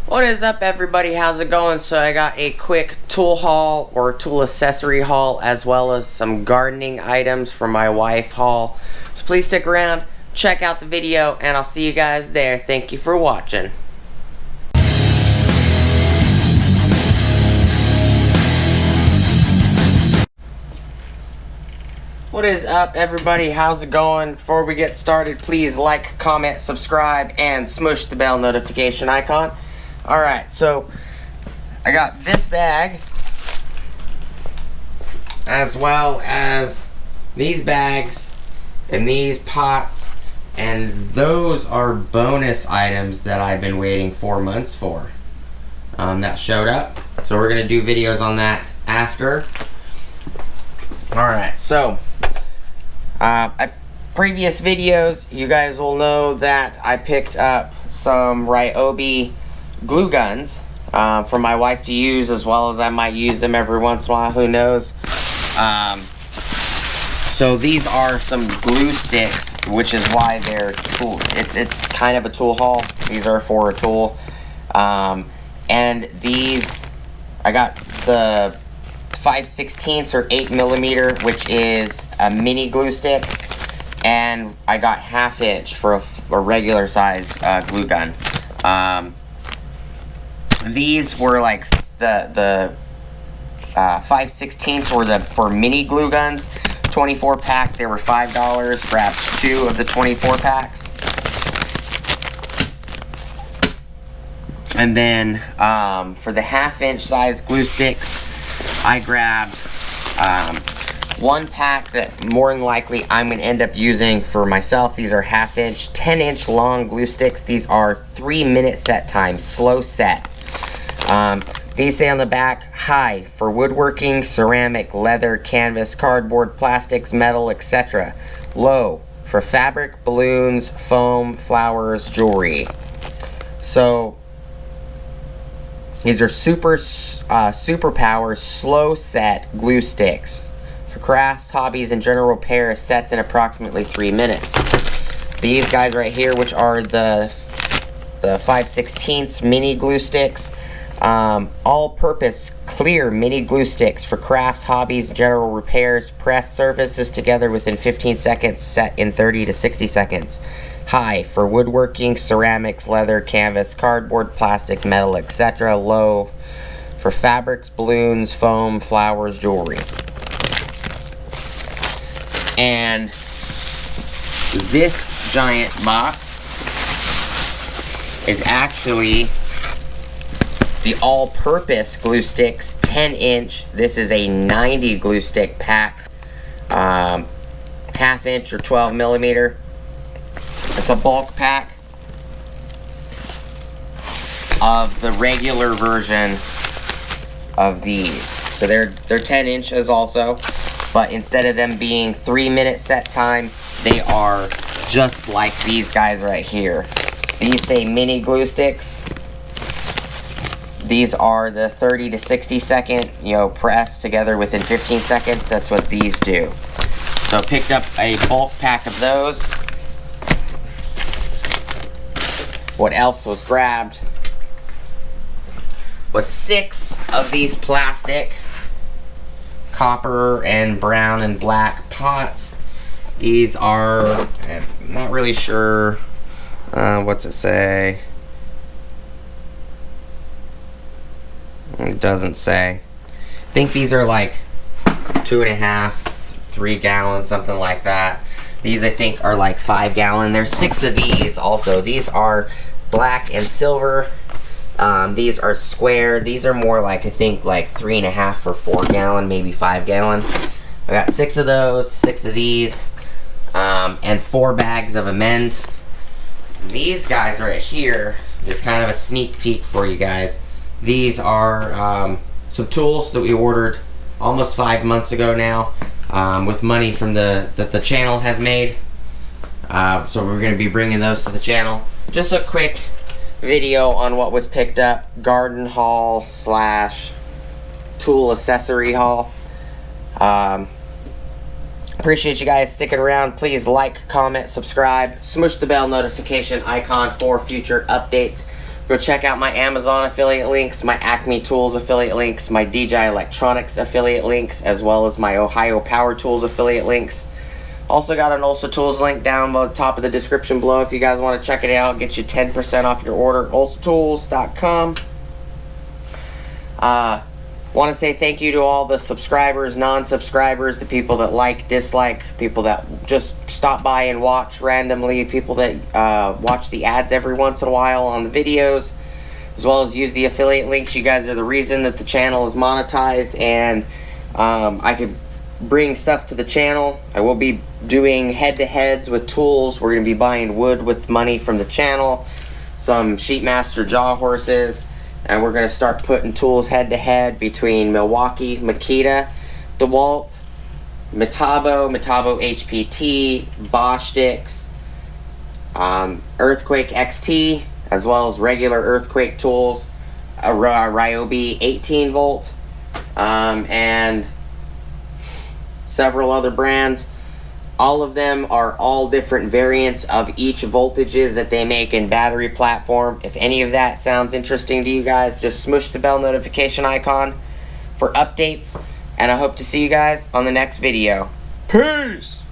What is up, everybody? How's it going? So I got a quick tool haul or tool accessory haul, as well as some gardening items for my wife haul. So please stick around, check out the video, and I'll see you guys there. Thank you for watching. What is up, everybody? How's it going? Before we get started, please like, comment, subscribe, and smush the bell notification icon. Alright, so I got this bag, as well as these bags and these pots, and those are bonus items that I've been waiting 4 months for that showed up. So we're going to do videos on that after. Alright, so previous videos, you guys will know that I picked up some Ryobi glue guns for my wife to use, as well as I might use them every once in a while, who knows. So these are some glue sticks, which is why they're tool. It's kind of a tool haul. These are for a tool. And these, I got the 5/16 or 8mm, which is a mini glue stick, and I got 1/2 inch for a regular size glue gun. These were like the 5/16 were for mini glue guns, 24 pack. They were $5. Grabbed 2 of the 24 packs, and then for the 1/2 inch size glue sticks, I grabbed 1 pack that more than likely I'm going to end up using for myself. These are 1/2 inch, 10 inch long glue sticks. These are 3-minute set time, slow set. These say on the back, high for woodworking, ceramic, leather, canvas, cardboard, plastics, metal, etc. Low for fabric, balloons, foam, flowers, jewelry. So these are super power, slow set glue sticks for crafts, hobbies, and general repair. Sets in approximately 3 minutes. These guys right here, which are the 5/16 mini glue sticks, all-purpose clear mini glue sticks for crafts, hobbies, general repairs. Press surfaces together within 15 seconds, set in 30 to 60 seconds. High for woodworking, ceramics, leather, canvas, cardboard, plastic, metal, etc. Low for fabrics, balloons, foam, flowers, jewelry. And this giant box is actually the all-purpose glue sticks, 10 inch. This is a 90 glue stick pack, 1/2 inch or 12mm. It's a bulk pack of the regular version of these. So they're 10 inches also, but instead of them being 3-minute set time, they are just like these guys right here. These say mini glue sticks. These are the 30 to 60 second, press together within 15 seconds. That's what these do. So picked up a bulk pack of those. What else was grabbed was 6 of these plastic copper and brown and black pots. These are, I'm not really sure, what's it say? It doesn't say. I think these are like 2.5, 3 gallons, something like that. These I think are like 5 gallon. There's 6 of these also. These are black and silver. These are square. These are more like, I think, like 3.5 or 4 gallon, maybe 5 gallon. I got 6 of those, 6 of these, and 4 bags of amend. These guys right here is kind of a sneak peek for you guys. These are some tools that we ordered almost 5 months ago now, with money from that the channel has made. So we're going to be bringing those to the channel. Just a quick video on what was picked up, garden haul / tool accessory haul. Appreciate you guys sticking around. Please like, comment, subscribe, smush the bell notification icon for future updates. Go check out my Amazon affiliate links, my Acme Tools affiliate links, my DJI Electronics affiliate links, as well as my Ohio Power Tools affiliate links. Also got an Ulsa Tools link down below the top of the description below if you guys want to check it out. Get you 10% off your order. ulsatools.com. Want to say thank you to all the subscribers, non-subscribers, the people that like, dislike, people that just stop by and watch randomly, people that watch the ads every once in a while on the videos, as well as use the affiliate links. You guys are the reason that the channel is monetized, and I could bring stuff to the channel. I will be doing head-to-heads with tools. We're going to be buying wood with money from the channel, some Sheetmaster jaw horses, and we're going to start putting tools head-to-head between Milwaukee, Makita, DeWalt, Metabo HPT, Bosch sticks, Earthquake XT, as well as regular Earthquake tools, a Ryobi 18 volt, and several other brands. All of them are all different variants of each voltages that they make in battery platform. If any of that sounds interesting to you guys, just smush the bell notification icon for updates, and I hope to see you guys on the next video. Peace!